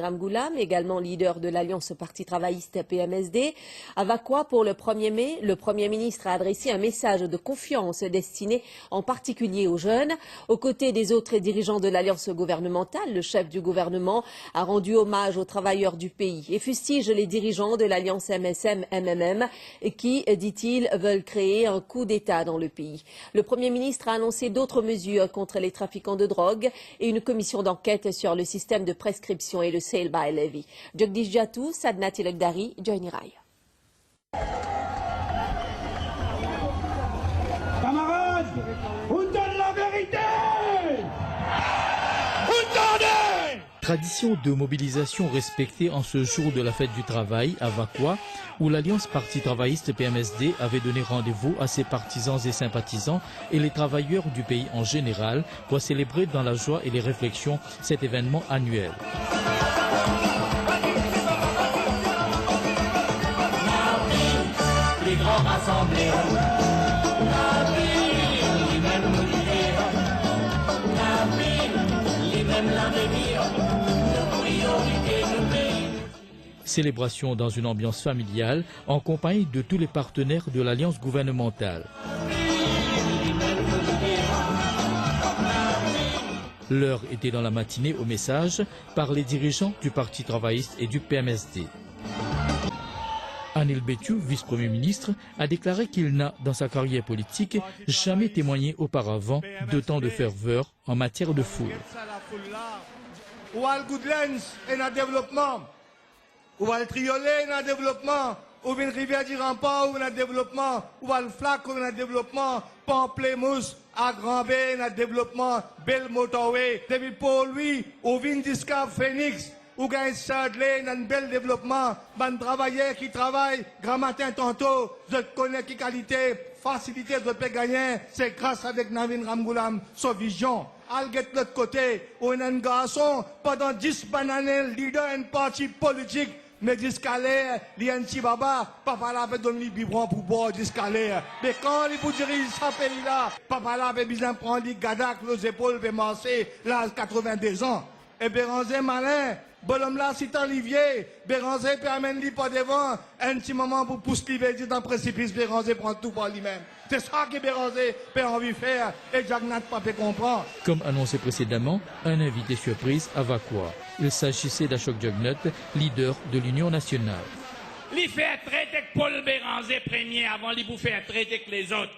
Ramgoolam, également leader de l'Alliance Parti travailliste PMSD. À Vakwa, pour le 1er mai, le Premier ministre a adressé un message de confiance destiné en particulier aux jeunes. Aux côtés des autres dirigeants de l'Alliance gouvernementale, le chef du gouvernement a rendu hommage aux travailleurs du pays et fustige les dirigeants de l'Alliance MSM-MMM qui, dit-il, veulent créer un coup d'État dans le pays. Le Premier ministre a annoncé d'autres mesures contre les trafiquants de drogue et une commission d'enquête sur le système de prescription et le sale by levy. Jagdish Jatou, Sadna Tilakdari, Johnny Rai. Camarades, on donne la vérité! On donne! Tradition de mobilisation respectée en ce jour de la fête du travail à Vakwa, où l'Alliance Parti travailliste PMSD avait donné rendez-vous à ses partisans et sympathisants et les travailleurs du pays en général pour célébrer dans la joie et les réflexions cet événement annuel. Les grands rassemblés, Célébration dans une ambiance familiale en compagnie de tous les partenaires de l'Alliance gouvernementale. L'heure était dans la matinée au message par les dirigeants du Parti travailliste et du PMSD. Anil Bethiou, vice-premier ministre, a déclaré qu'il n'a, dans sa carrière politique, jamais témoigné auparavant de tant de ferveur en matière de foule. Où va le Goodlands et le développement? Où va le Triolet et le développement? Où va le Rivière du Rempart ou le développement? Où va le Flac ou le développement? Pamplemousse à Grand-B et le développement? Belle Motorway. Depuis pour lui, où vient Discap Phoenix? Où gagne Sadley, un bel développement, ban travailleurs qui travaillent, grand matin tantôt, je connais qui qualité, facilité de paix gagner, c'est grâce avec Navin Ramgoolam, sa vision. Alget de l'autre côté, où un garçon, pendant 10 bananes, leader d'un parti politique, mais discalaire, l'Yanti Baba, papa l'avait donné le biberon pour boire discalaire. Mais quand il vous dirige ce pays-là, papa l'avait besoin de prendre les gadac, les épaules, et marcher, là, 82 ans. Et Béranger malin, bonhomme là, c'est Olivier, Béranger peut amener pas devant, un petit moment pour pousser l'hiver dans le précipice, Béranger prend tout par lui-même. C'est ça que Béranger peut envie de faire, et Jagnat pas peut comprendre. Comme annoncé précédemment, un invité surprise à Vakwa. Il s'agissait d'Ashok Jagnat, leader de l'Union nationale. Il fait traiter avec Paul Béranger premier avant de vous faire traiter avec les autres.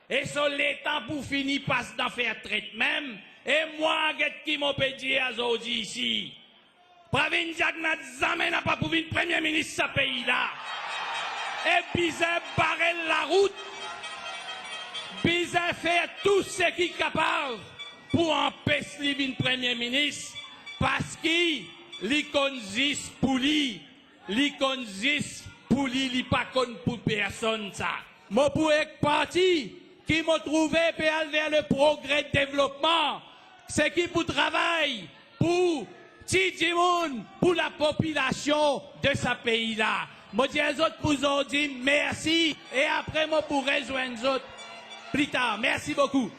Et sur l'État pour finir passe d'en faire traiter même. Et moi, qui m'a pédé à Zodi ici. Pravin Jagnat jamais n'a pas pour venir premier ministre de ce pays-là. Et Bizet barrer la route. Bizet fait tout ce qui est capable pour empêcher le premier ministre. Parce qu'il consiste pour lui. Il consiste pour lui, il pas pour personne ça. Moi, pour être parti, qui m'a trouvé vers le progrès de développement, c'est qui pour travail, pour Tidjimoun, pour la population de ce pays-là. Moi, dis aux autres pour vous dire merci, et après, moi, pour rejoindre les autres plus tard. Merci beaucoup.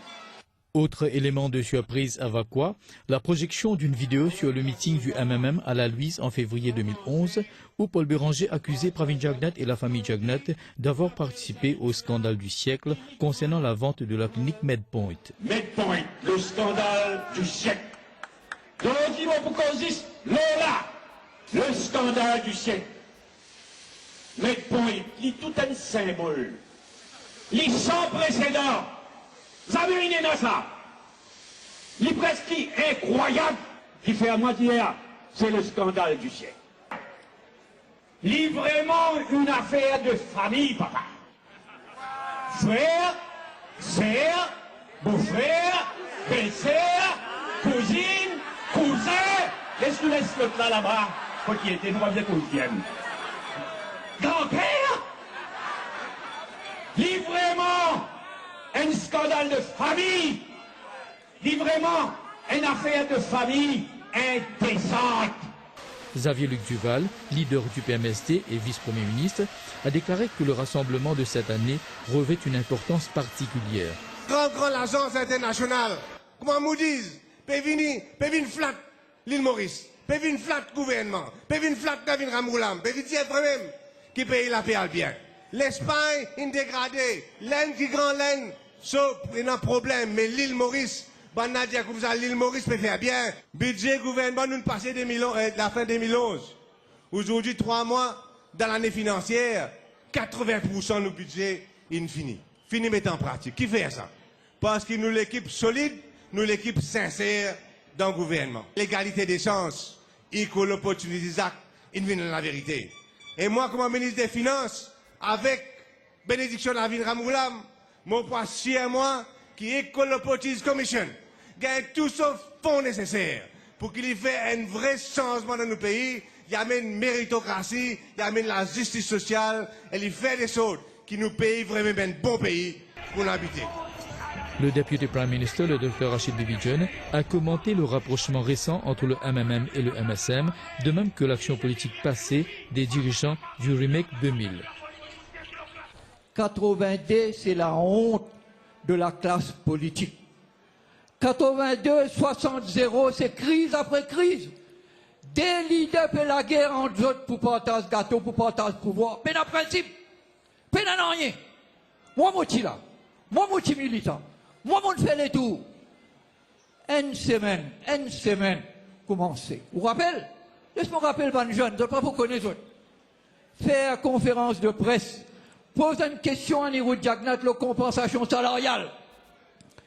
Autre élément de surprise à Vakwa, la projection d'une vidéo sur le meeting du MMM à la Louise en février 2011, où Paul Béranger accusait Pravin Jagnat et la famille Jagnat d'avoir participé au scandale du siècle concernant la vente de la clinique Medpoint. Medpoint, le scandale du siècle. Donc, il va pour qu'on dise, Lola, le scandale du siècle. Medpoint, il est tout un symbole. Il est sans précédent. Vous avez une dans ça. Il est presque incroyable qui fait à moitié, c'est le scandale du siècle. Il est vraiment une affaire de famille, papa. Frère, sœur, beau-frère, belle-sœur, cousine, cousin. Laisse-nous laisser l'autre là-bas, faut qu'il était, nous va bien qu'on vienne. Grand-père, il est vraiment un scandale de famille, dit vraiment une affaire de famille indécente. Xavier Luc Duval, leader du PMSD et vice-premier ministre, a déclaré que le rassemblement de cette année revêt une importance particulière. Grand l'agence internationale, comment Moody's, peut venir flat l'île Maurice. peut venir flat gouvernement, peut venir flat David Ramoulam, peut venir dire même qui paye la paix bien. L'Espagne, une dégradée, l'Inde qui grand l'Inde, sauf il y a un problème, mais l'île Maurice, Banadia comme ça, l'île Maurice peut faire bien. Budget gouvernement, nous passé la fin 2011. Aujourd'hui, 3 mois dans l'année financière, 80% de nos budgets, il fini. Fini mettre en pratique. Qui fait ça? Parce que nous l'équipe solide, nous l'équipe sincère dans le gouvernement. L'égalité des chances, Equal Opportunities Act, il vient de la vérité. Et moi, comme ministre des Finances, avec bénédiction David Ramoulam, mon poids à moi, qui est Equal Opportunities Commission, gagne tout ce fonds nécessaire pour qu'il y ait un vrai changement dans nos pays. Il amène méritocratie, il amène la justice sociale, et il fait des choses qui nous payent vraiment un bon pays pour l'habiter. Le député Prime Minister, le Dr Rachid Bibi John, a commenté le rapprochement récent entre le MMM et le MSM, de même que l'action politique passée des dirigeants du Remake 2000. 82, c'est la honte de la classe politique. 82, 60-0, c'est crise après crise. Des leaders fait la guerre entre eux pour partager ce gâteau, pour partager ce pouvoir. Mais dans le principe, mais dans rien. Moi, je suis là. Moi, je suis militant. Moi, je fais les tours. Une semaine, commencer. Vous vous rappelez? Laisse-moi rappeler, les jeunes, je ne sais pas vous connaître. Faire conférence de presse, poser une question à Nirou Diagnat, la compensation salariale.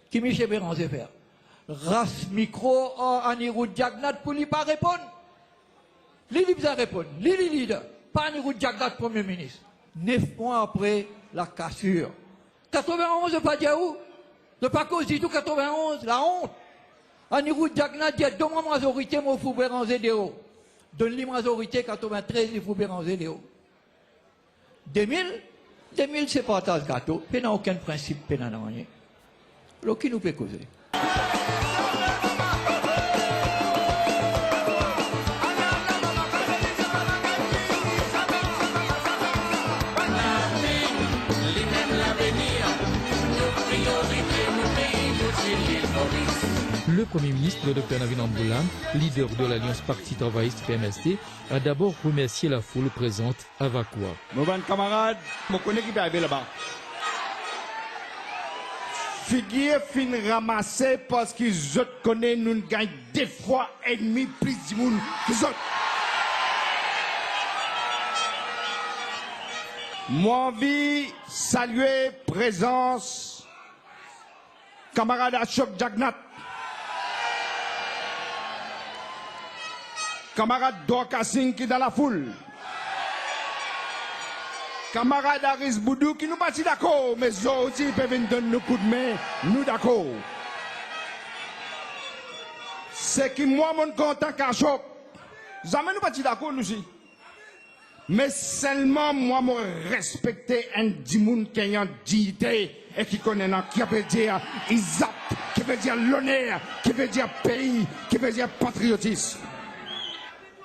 Qui Michel Béranger faire? Race micro à Nirou Diagnat pour lui pas répondre. Lili va répondre. Lili leader. Pas Nirou Diagnat, Premier ministre. 9 mois après la cassure. 91, je ne pas dire où. Je ne pas cause du tout 91, la honte. Anirou Diagnat dit donne-moi majorité, moi, il faut Béranger de haut. Donne-lui majorité, 93, il faut Béranger de haut. 2000, c'est partage gâteau. Il n'y a aucun principe, il n'y a rien. Alors, qui nous peut causer? Le Premier ministre, le Dr David Ramoulam, leader de l'Alliance Parti Travailliste PMSD, a d'abord remercié la foule présente à Vakwa. Mes bons camarades, je connais qui peut arriver là-bas. Figure fin ramassé parce qu'ils autres connaissent nous gagnent 2 fois et demi plus de monde que les autres. Moi, envie saluer présence camarade Ashok Jagnat, camarade Dorka Singh qui est dans la foule, camarade Aris Boudou qui nous pas d'accord, mais eux aussi peuvent nous donner un coup de main, nous d'accord. C'est que moi, mon content qu'Ashok, jamais nous pas d'accord nous aussi. Mais seulement moi, je respecte un dimoun qui a une dignité et qui connaît un qui veut dire ISAP, qui veut dire l'honneur, qui veut dire pays, qui veut dire patriotisme.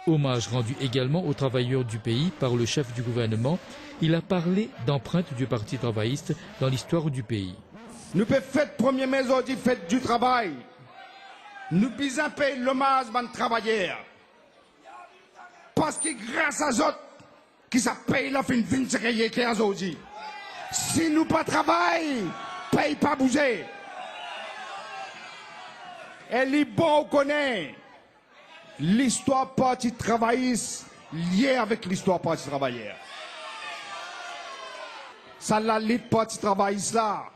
Hommage rendu également aux travailleurs du pays par le chef du gouvernement, il a parlé d'empreinte du Parti travailliste dans l'histoire du pays. Nous pouvons faire 1er mai aujourd'hui, fête du travail. Nous pouvons payer l'hommage à nos travailleurs. Parce que grâce à eux, qui ça paye la fin de 20 aujourd'hui. Si nous pas travaillons, paye pas bouger. Et les bons connaissent l'histoire parti travailliste liée avec l'histoire parti travailleur. Ça la lit parti travailliste là.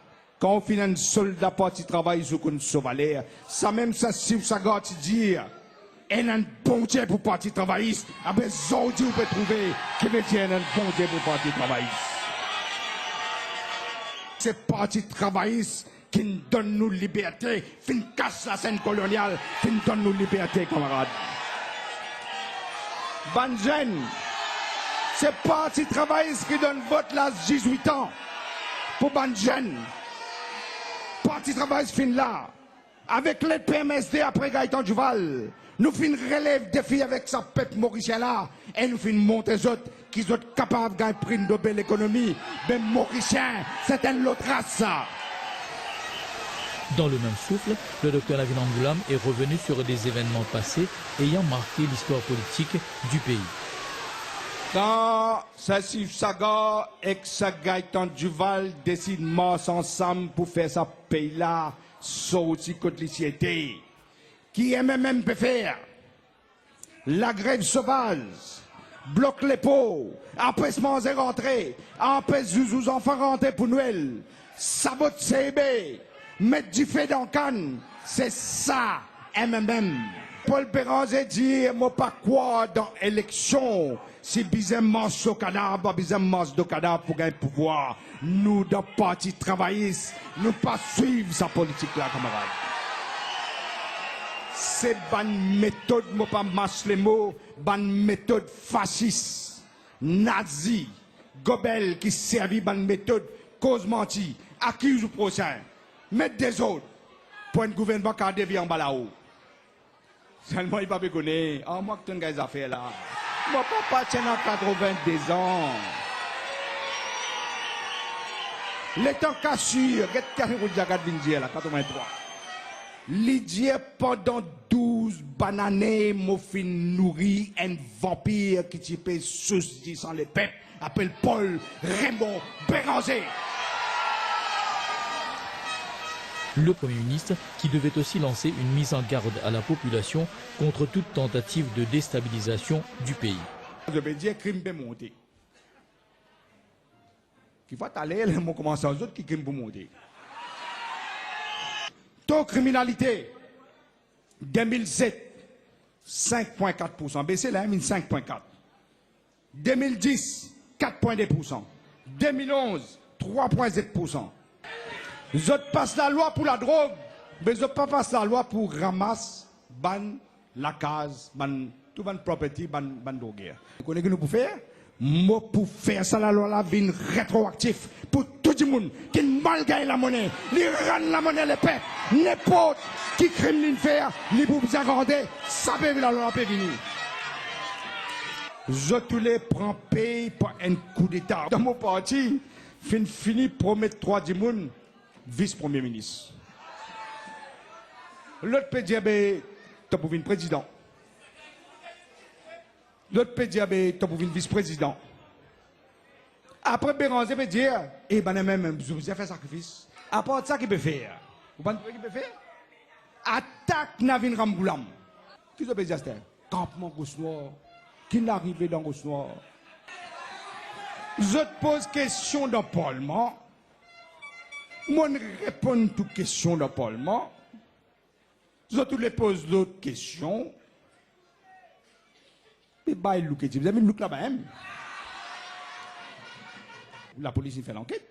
Quand on finit un soldat parti travailliste ou qu'on sauve l'air, ça même ça si ça garde dire. Et un bon Dieu pour parti travailliste, avec aujourd'hui vous pouvez trouver que veut dire un bon Dieu pour parti travailliste. C'est parti travailliste qui nous donne nous liberté, qui nous casse la scène coloniale, qui nous donne nous liberté, camarades. Banjen, c'est parti travailliste qui donne vote là 18 ans pour Banjen. Parti travailliste fin là, avec les PMSD après Gaëtan Duval. Nous finissons relève défi avec sa peuple mauricien là et nous finissons monter les autres qui sont capables de gagner prix de belle économie. Mais mauricien, c'est une autre race ça. Dans le même souffle, le docteur Navin Ramgoolam est revenu sur des événements passés ayant marqué l'histoire politique du pays. Quand Sassif Saga et Gaëtan Duval décident de marcher ensemble pour faire ce pays-là sortir contre la société, qui MMM peut faire la grève sauvage, bloque les pots, empêche manger rentrer, empêche Zouzous enfants rentrer pour Noël, sabote CB, mettre du feu dans canne, c'est ça MMM. Paul Béranger dit, moi pas quoi dans l'élection, si bizarre mange au cadavre, bizarre mange de cadavre pour gagner pouvoir. Nous, dans le parti travailliste, nous pas suivre sa politique là, camarades. C'est une méthode, moi pas mâche les mots, une méthode fasciste, nazi, gobel qui servit une méthode cause menti, accuse au prochain, mettre des autres pour un gouvernement qui a dévié en bas là-haut. Seulement il va me connaître. Ah, moi que tu as des affaires là. Moi papa tient à 82 ans. Les temps cassures, qu'est-ce là, 83. Lydia pendant 12 bananes, mon fin nourri un vampire qui type souci sans les peuples, appelle Paul Raymond Béranger. Le Premier ministre qui devait aussi lancer une mise en garde à la population contre toute tentative de déstabilisation du pays. Je veux dire crime peut monter. Qui va aller, les mots commencent aux autres qui crime pour monter. Taux criminalité 2007 5,4%. Baissé là, 5,4%. 2010 4,2%. 2011 3,7%. Vous passez la loi pour la drogue, mais vous pas passez la loi pour ramasser, ban, la case, ban, tout ban property, ban drogue. Vous connaissez ce que nous pouvons faire? Moi, pour faire ça, la loi là, vient rétroactif pour tout le monde qui mal gagne la monnaie, qui rend la monnaie les paix, n'importe qui crime l'in faire, ni pour vous agrandir, ça peut la loi peut venir. Je tous les prends paye pour un coup d'État. Dans mon parti, fini promettre 3 dimoun vice-premier ministre. L'autre peut dire, tu pour venir président. L'autre peut dire, tu pour venir vice-président. Après, Béranger peut dire, eh ben, même, vous avez fait sacrifice. À part de ça, qu'il peut faire. Vous pensez qu'il peut faire? Attaque Navin Ramgoolam. Qui peut dire, c'est campement Gauche Noire. Qui n'arrive dans Gauche Noire? Je te pose question dans le Parlement. Moi, je réponds à toutes questions dans le Parlement. Je te les pose d'autres questions. Mais bah, vous avez mis le look là-bas. La police fait l'enquête.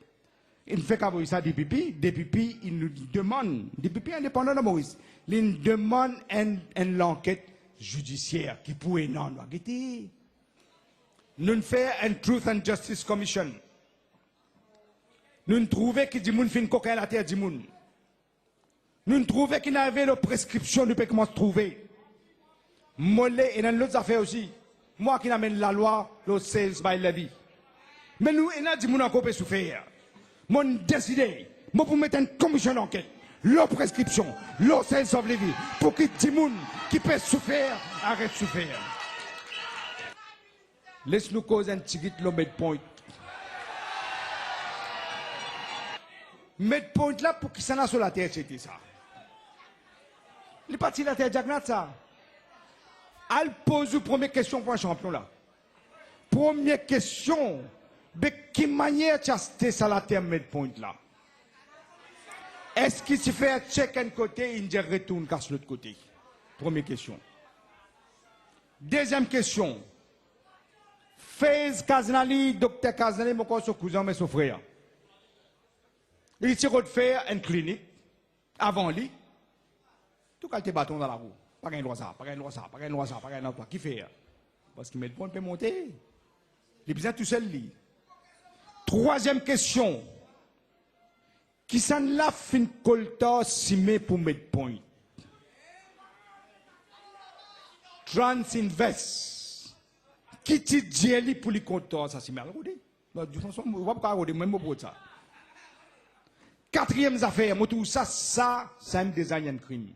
Il fait qu'avoir ça des pipis, il nous demande, des pipis indépendants de Maurice, il nous demande une enquête judiciaire qui pourrait non arrêter. Nous faisons une Truth and Justice Commission. Nous trouvons que des gens font coquin à la terre du monde. Nous trouvons qu'il y avait la prescription du pays comment se trouver. Mollet et dans l'autre affaire aussi. Moi qui n'amène la loi, le sales by levy. Mais nous, il y a des gens qui ont souffert. Moi, décidé, moi pour mettre une commission d'enquête, la prescription, le sales of levy, pour que des gens qui peuvent souffrir arrêtent de souffrir. Laisse-nous causer un petit le midpoint. Midpoint là pour qui s'en a sur la terre, c'était ça. Les partis de la terre, Jagnat, ça. Elle pose une première question pour un champion là. Première question, de quelle manière tu as acheté ça la terre midpoint là? Est-ce qu'il se fait un check un côté, il retourne casse l'autre côté? Première question. Deuxième question. Faiz Kaznali, docteur Kaznali, mon son cousin, mais son frère. Il tire de faire une clinique avant lui. Tout cas, tes bâtons dans la roue. Pas gain droit ça, pas gain droit ça, pas gain droit ça, pas gain droit ça. Qui fait? Parce qu'il met le point peut monter. Il est besoin tout seul lui. Troisième question. Qui s'en l'a fin colta simé pour mettre point? Transinvest. Qui te dit pour les comptes ça simé? Regardez. De toute façon, on va pas regarder même pour ça. Quatrième affaire, moi tout ça, ça me désigne un crime.